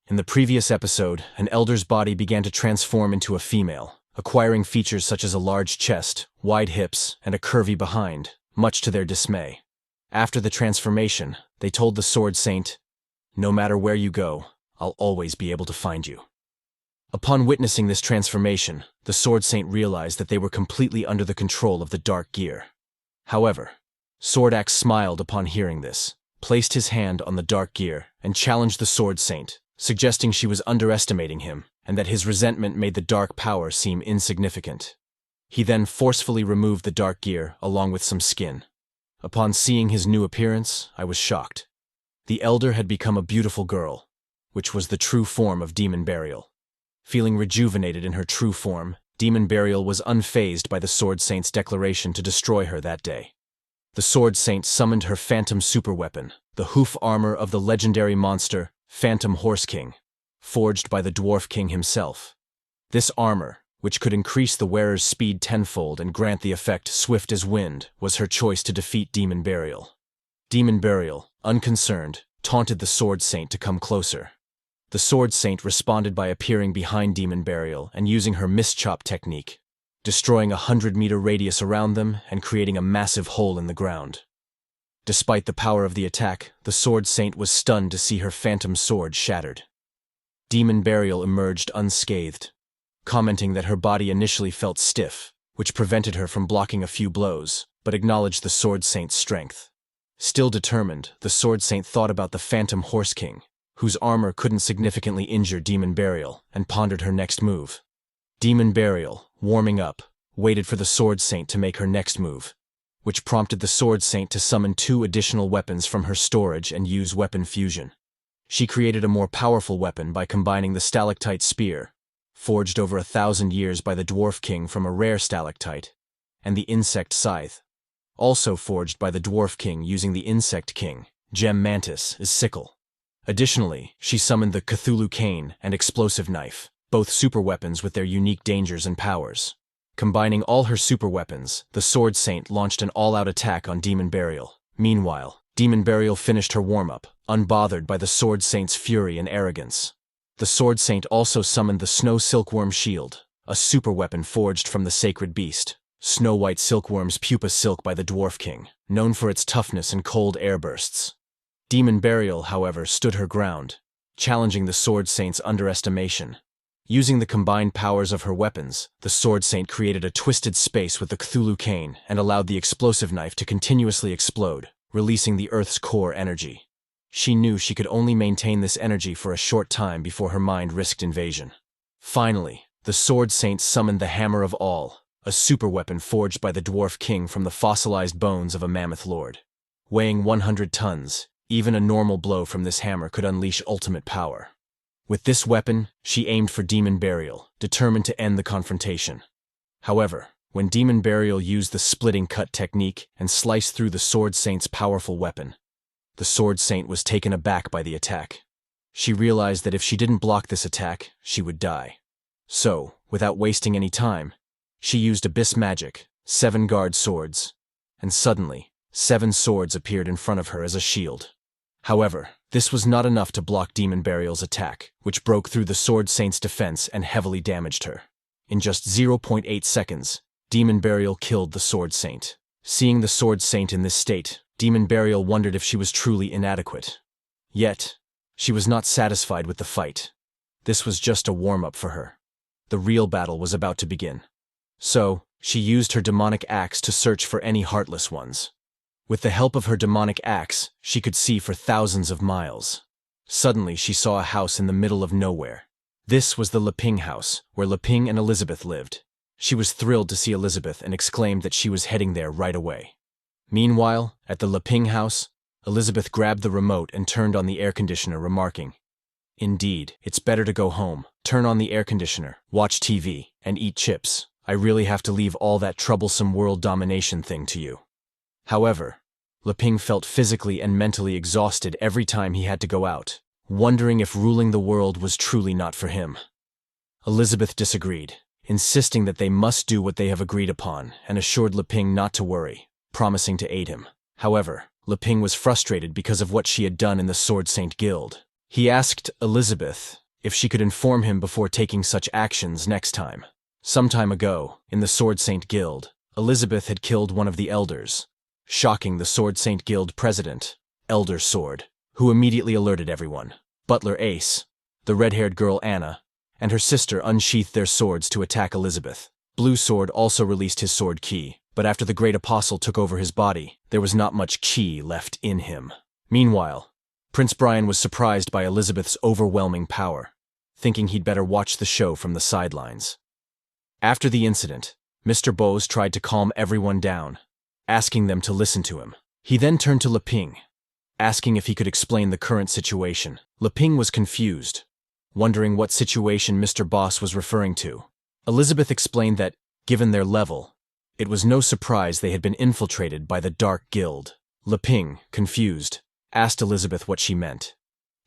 In the previous episode, an elder's body began to transform into a female, acquiring features such as a large chest, wide hips, and a curvy behind, much to their dismay. After the transformation, they told the Sword Saint, "No matter where you go, I'll always be able to find you." Upon witnessing this transformation, the Sword Saint realized that they were completely under the control of the Dark Gear. However, Sword Axe smiled upon hearing this, placed his hand on the Dark Gear, and challenged the Sword Saint, suggesting she was underestimating him and that his resentment made the dark power seem insignificant. He then forcefully removed the Dark Gear along with some skin. Upon seeing his new appearance, I was shocked. The elder had become a beautiful girl, which was the true form of Demon Burial. Feeling rejuvenated in her true form, Demon Burial was unfazed by the Sword Saint's declaration to destroy her that day. The Sword Saint summoned her phantom superweapon, the hoof armor of the legendary monster, Phantom Horse King, forged by the Dwarf King himself. This armor, which could increase the wearer's speed tenfold and grant the effect swift as wind, was her choice to defeat Demon Burial. Demon Burial, unconcerned, taunted the Sword Saint to come closer. The Sword Saint responded by appearing behind Demon Burial and using her mischop technique, destroying a 100-meter radius around them and creating a massive hole in the ground. Despite the power of the attack, the Sword Saint was stunned to see her phantom sword shattered. Demon Burial emerged unscathed, commenting that her body initially felt stiff, which prevented her from blocking a few blows, but acknowledged the Sword Saint's strength. Still determined, the Sword Saint thought about the Phantom Horse King, whose armor couldn't significantly injure Demon Burial, and pondered her next move. Demon Burial, warming up, waited for the Sword Saint to make her next move, which prompted the Sword Saint to summon 2 additional weapons from her storage and use weapon fusion. She created a more powerful weapon by combining the Stalactite Spear, forged over 1,000 years by the Dwarf King from a rare stalactite, and the Insect Scythe, also forged by the Dwarf King using the Insect King, Gem Mantis, as sickle. Additionally, she summoned the Cthulhu Cane and Explosive Knife, both super weapons with their unique dangers and powers. Combining all her super weapons, the Sword Saint launched an all-out attack on Demon Burial. Meanwhile, Demon Burial finished her warm-up, unbothered by the Sword Saint's fury and arrogance. The Sword Saint also summoned the Snow Silkworm Shield, a super weapon forged from the sacred beast, Snow White Silkworm's pupa silk by the Dwarf King, known for its toughness and cold air bursts. Demon Burial, however, stood her ground, challenging the Sword Saint's underestimation. Using the combined powers of her weapons, the Sword Saint created a twisted space with the Cthulhu Cane and allowed the Explosive Knife to continuously explode, releasing the Earth's core energy. She knew she could only maintain this energy for a short time before her mind risked invasion. Finally, the Sword Saint summoned the Hammer of All, a super weapon forged by the Dwarf King from the fossilized bones of a mammoth lord. Weighing 100 tons, even a normal blow from this hammer could unleash ultimate power. With this weapon, she aimed for Demon Burial, determined to end the confrontation. However, when Demon Burial used the splitting cut technique and sliced through the Sword Saint's powerful weapon, the Sword Saint was taken aback by the attack. She realized that if she didn't block this attack, she would die. So, without wasting any time, she used Abyss Magic, 7 guard swords, and suddenly, 7 swords appeared in front of her as a shield. However, this was not enough to block Demon Burial's attack, which broke through the Sword Saint's defense and heavily damaged her. In just 0.8 seconds, Demon Burial killed the Sword Saint. Seeing the Sword Saint in this state, Demon Burial wondered if she was truly inadequate. Yet, she was not satisfied with the fight. This was just a warm-up for her. The real battle was about to begin. So, she used her demonic axe to search for any heartless ones. With the help of her demonic axe, she could see for thousands of miles. Suddenly, she saw a house in the middle of nowhere. This was the Leping house, where Leping and Elizabeth lived. She was thrilled to see Elizabeth and exclaimed that she was heading there right away. Meanwhile, at the Leping house, Elizabeth grabbed the remote and turned on the air conditioner, remarking, "Indeed, it's better to go home, turn on the air conditioner, watch TV, and eat chips. I really have to leave all that troublesome world domination thing to you." However, Leping felt physically and mentally exhausted every time he had to go out, wondering if ruling the world was truly not for him. Elizabeth disagreed, insisting that they must do what they have agreed upon, and assured Leping not to worry, promising to aid him. However, Leping was frustrated because of what she had done in the Sword Saint Guild. He asked Elizabeth if she could inform him before taking such actions next time. Some time ago, in the Sword Saint Guild, Elizabeth had killed one of the elders, shocking the Sword Saint Guild president, Elder Sword, who immediately alerted everyone. Butler Ace, the red-haired girl Anna, and her sister unsheathed their swords to attack Elizabeth. Blue Sword also released his sword ki, but after the great apostle took over his body, there was not much ki left in him. Meanwhile, Prince Brian was surprised by Elizabeth's overwhelming power, thinking he'd better watch the show from the sidelines. After the incident, Mr. Bose tried to calm everyone down, asking them to listen to him. He then turned to Leping, asking if he could explain the current situation. Leping was confused, wondering what situation Mr. Boss was referring to. Elizabeth explained that, given their level, it was no surprise they had been infiltrated by the Dark Guild. Leping, confused, asked Elizabeth what she meant.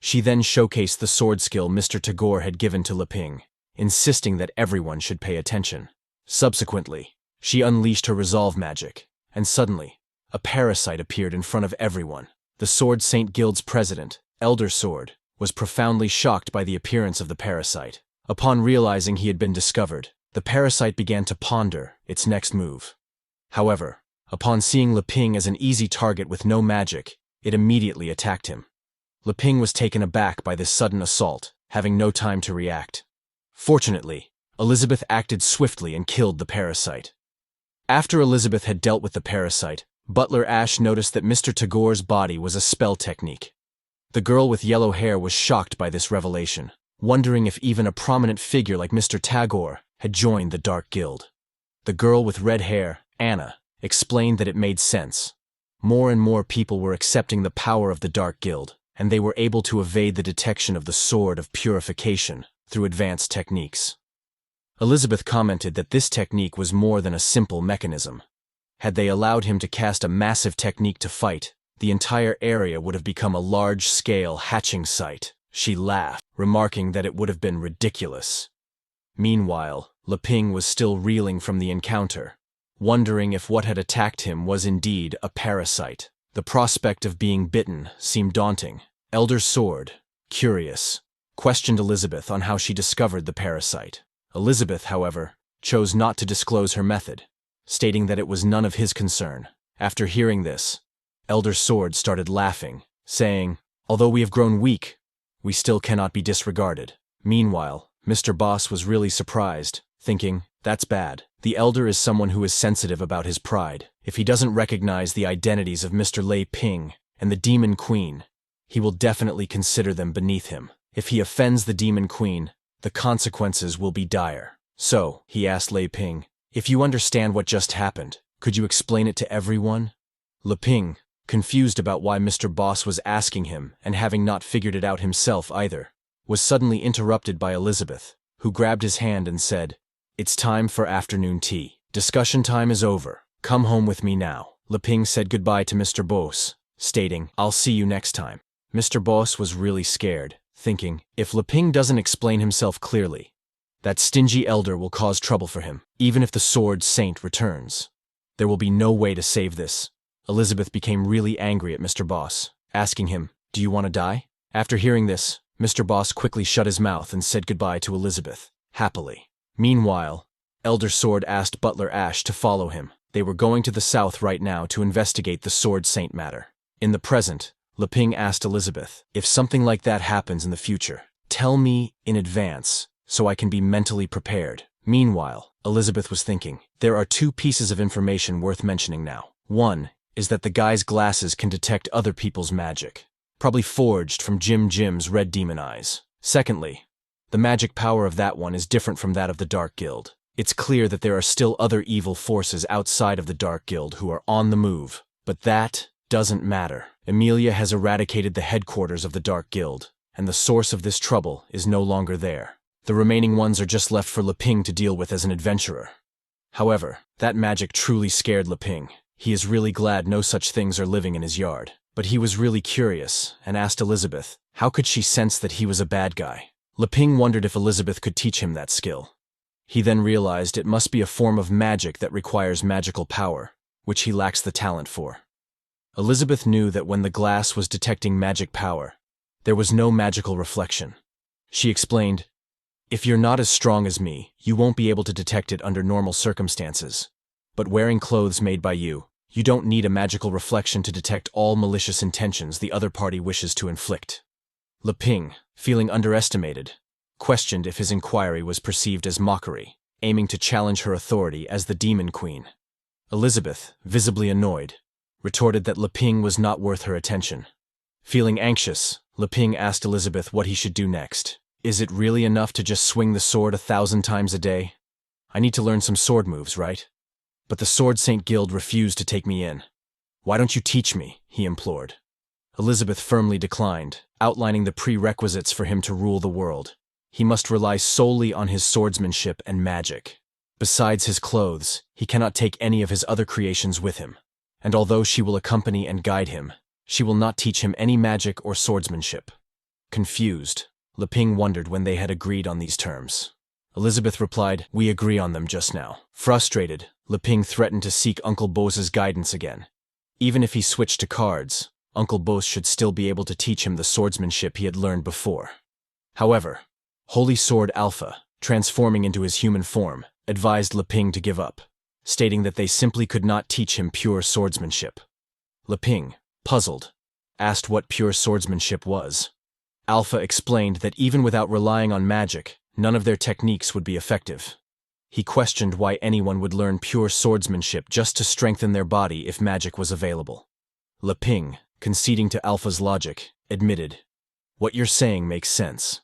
She then showcased the sword skill Mr. Tagore had given to Leping, insisting that everyone should pay attention. Subsequently, she unleashed her resolve magic, and suddenly, a parasite appeared in front of everyone. The Sword Saint Guild's president, Elder Sword, was profoundly shocked by the appearance of the parasite. Upon realizing he had been discovered, the parasite began to ponder its next move. However, upon seeing Leping as an easy target with no magic, it immediately attacked him. Leping was taken aback by this sudden assault, having no time to react. Fortunately, Elizabeth acted swiftly and killed the parasite. After Elizabeth had dealt with the parasite, Butler Ash noticed that Mr. Tagore's body was a spell technique. The girl with yellow hair was shocked by this revelation, wondering if even a prominent figure like Mr. Tagore had joined the Dark Guild. The girl with red hair, Anna, explained that it made sense. More and more people were accepting the power of the Dark Guild, and they were able to evade the detection of the Sword of Purification through advanced techniques. Elizabeth commented that this technique was more than a simple mechanism. Had they allowed him to cast a massive technique to fight, the entire area would have become a large-scale hatching site. She laughed, remarking that it would have been ridiculous. Meanwhile, Leping was still reeling from the encounter, wondering if what had attacked him was indeed a parasite. The prospect of being bitten seemed daunting. Elder Sword, curious, questioned Elizabeth on how she discovered the parasite. Elizabeth, however, chose not to disclose her method, stating that it was none of his concern. After hearing this, Elder Sword started laughing, saying, "Although we have grown weak, we still cannot be disregarded." Meanwhile, Mr. Boss was really surprised, thinking, "That's bad. The Elder is someone who is sensitive about his pride. If he doesn't recognize the identities of Mr. Lei Ping and the Demon Queen, he will definitely consider them beneath him. If he offends the Demon Queen, the consequences will be dire." So, he asked Lei Ping, "If you understand what just happened, could you explain it to everyone?" Leping, confused about why Mr. Boss was asking him and having not figured it out himself either, was suddenly interrupted by Elizabeth, who grabbed his hand and said, "It's time for afternoon tea. Discussion time is over. Come home with me now." Leping said goodbye to Mr. Boss, stating, "I'll see you next time." Mr. Boss was really scared, thinking, if Leping doesn't explain himself clearly, that stingy elder will cause trouble for him, even if the Sword Saint returns. There will be no way to save this. Elizabeth became really angry at Mr. Boss, asking him, "Do you want to die?" After hearing this, Mr. Boss quickly shut his mouth and said goodbye to Elizabeth, happily. Meanwhile, Elder Sword asked Butler Ash to follow him. They were going to the south right now to investigate the Sword Saint matter. In the present, Leping asked Elizabeth, "If something like that happens in the future, tell me in advance so I can be mentally prepared." Meanwhile, Elizabeth was thinking, there are two pieces of information worth mentioning now. One is that the guy's glasses can detect other people's magic, probably forged from Jim's red demon eyes. Secondly, the magic power of that one is different from that of the Dark Guild. It's clear that there are still other evil forces outside of the Dark Guild who are on the move, but that doesn't matter. Emilia has eradicated the headquarters of the Dark Guild, and the source of this trouble is no longer there. The remaining ones are just left for Leping to deal with as an adventurer. However, that magic truly scared Leping. He is really glad no such things are living in his yard. But he was really curious and asked Elizabeth, how could she sense that he was a bad guy? Leping wondered if Elizabeth could teach him that skill. He then realized it must be a form of magic that requires magical power, which he lacks the talent for. Elizabeth knew that when the glass was detecting magic power, There was no magical reflection. She explained, "If you're not as strong as me, you won't be able to detect it under normal circumstances. But wearing clothes made by you, you don't need a magical reflection to detect all malicious intentions the other party wishes to inflict." Leping, feeling underestimated, questioned if his inquiry was perceived as mockery, aiming to challenge her authority as the Demon Queen. Elizabeth, visibly annoyed, retorted that Leping was not worth her attention. Feeling anxious, Leping asked Elizabeth what he should do next. "Is it really enough to just swing the sword 1,000 times a day? I need to learn some sword moves, right? But the Sword Saint Guild refused to take me in. Why don't you teach me?" he implored. Elizabeth firmly declined, outlining the prerequisites for him to rule the world. He must rely solely on his swordsmanship and magic. Besides his clothes, he cannot take any of his other creations with him. And although she will accompany and guide him, she will not teach him any magic or swordsmanship. Confused, Leping wondered when they had agreed on these terms. Elizabeth replied, "We agree on them just now." Frustrated, Leping threatened to seek Uncle Bose's guidance again. Even if he switched to cards, Uncle Bose should still be able to teach him the swordsmanship he had learned before. However, Holy Sword Alpha, transforming into his human form, advised Leping to give up, stating that they simply could not teach him pure swordsmanship. Leping, puzzled, asked what pure swordsmanship was. Alpha explained that even without relying on magic, none of their techniques would be effective. He questioned why anyone would learn pure swordsmanship just to strengthen their body if magic was available. Leping, conceding to Alpha's logic, admitted, "What you're saying makes sense.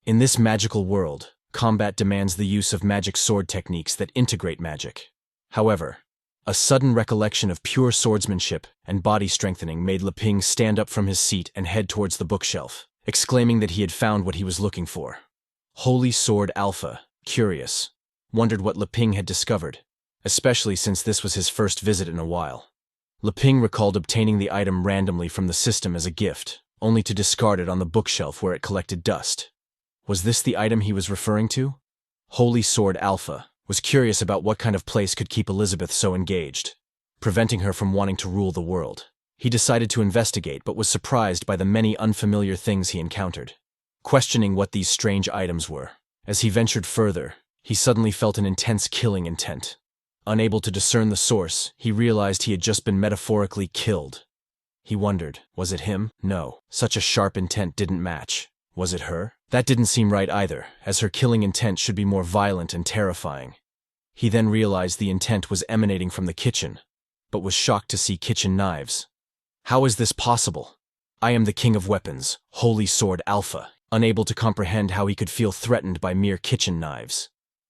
In this magical world, combat demands the use of magic sword techniques that integrate magic. However, a sudden recollection of pure swordsmanship and body strengthening made Leping stand up from his seat and head towards the bookshelf, exclaiming that he had found what he was looking for. Holy Sword Alpha, curious, wondered what Leping had discovered, especially since this was his first visit in a while. Leping recalled obtaining the item randomly from the system as a gift, only to discard it on the bookshelf where it collected dust. Was this the item he was referring to? Holy Sword Alpha was curious about what kind of place could keep Elizabeth so engaged, preventing her from wanting to rule the world. He decided to investigate but was surprised by the many unfamiliar things he encountered. Questioning what these strange items were, as he ventured further, he suddenly felt an intense killing intent. Unable to discern the source, he realized he had just been metaphorically killed. He wondered, was it him? No, such a sharp intent didn't match. Was it her? That didn't seem right either, as her killing intent should be more violent and terrifying. He then realized the intent was emanating from the kitchen, but was shocked to see kitchen knives. How is this possible? I am the king of weapons, Holy Sword Alpha, unable to comprehend how he could feel threatened by mere kitchen knives.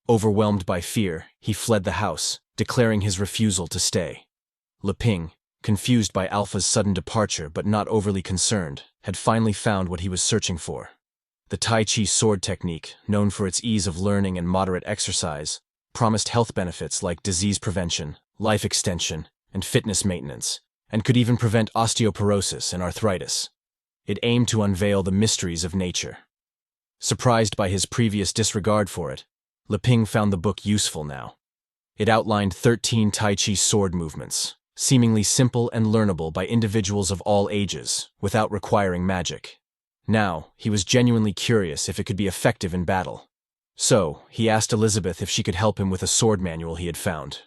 Overwhelmed by fear, he fled the house, declaring his refusal to stay. Leping, confused by Alpha's sudden departure but not overly concerned, had finally found what he was searching for. The Tai Chi sword technique, known for its ease of learning and moderate exercise, promised health benefits like disease prevention, life extension, and fitness maintenance, and could even prevent osteoporosis and arthritis. It aimed to unveil the mysteries of nature. Surprised by his previous disregard for it, Leping found the book useful now. It outlined 13 Tai Chi sword movements, seemingly simple and learnable by individuals of all ages, without requiring magic. Now, he was genuinely curious if it could be effective in battle. So, he asked Elizabeth if she could help him with a sword manual he had found.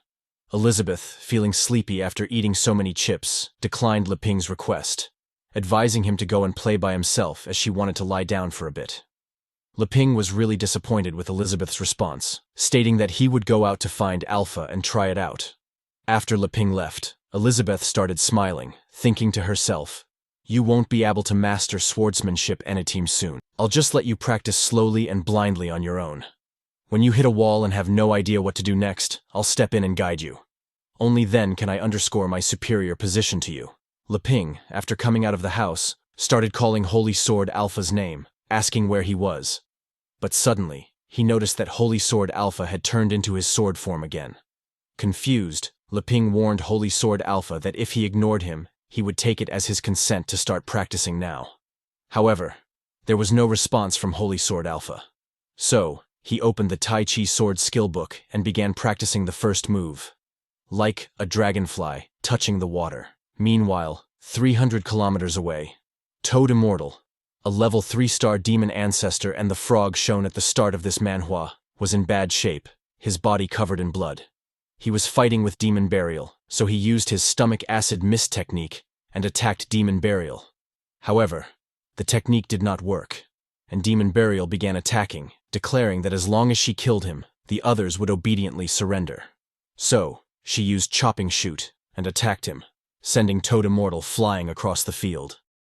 Elizabeth, feeling sleepy after eating so many chips, declined Leping's request, advising him to go and play by himself as she wanted to lie down for a bit. Leping was really disappointed with Elizabeth's response, stating that he would go out to find Alpha and try it out. After Leping left, Elizabeth started smiling, thinking to herself, "You won't be able to master swordsmanship anytime soon. I'll just let you practice slowly and blindly on your own. When you hit a wall and have no idea what to do next, I'll step in and guide you. Only then can I underscore my superior position to you." Leping, after coming out of the house, started calling Holy Sword Alpha's name, asking where he was. But suddenly, he noticed that Holy Sword Alpha had turned into his sword form again. Confused, Leping warned Holy Sword Alpha that if he ignored him, he would take it as his consent to start practicing now. However, there was no response from Holy Sword Alpha. So, he opened the Tai Chi sword skill book and began practicing the first move. Like a dragonfly, touching the water. Meanwhile, 300 kilometers away, Toad Immortal, A level 3-star demon ancestor and the frog shown at the start of this manhwa was in bad shape, his body covered in blood. He was fighting with Demon Burial, so he used his stomach acid mist technique and attacked Demon Burial. However, the technique did not work, and Demon Burial began attacking, declaring that as long as she killed him, the others would obediently surrender. So, she used Chopping Shoot and attacked him, sending Toad Immortal flying across the field.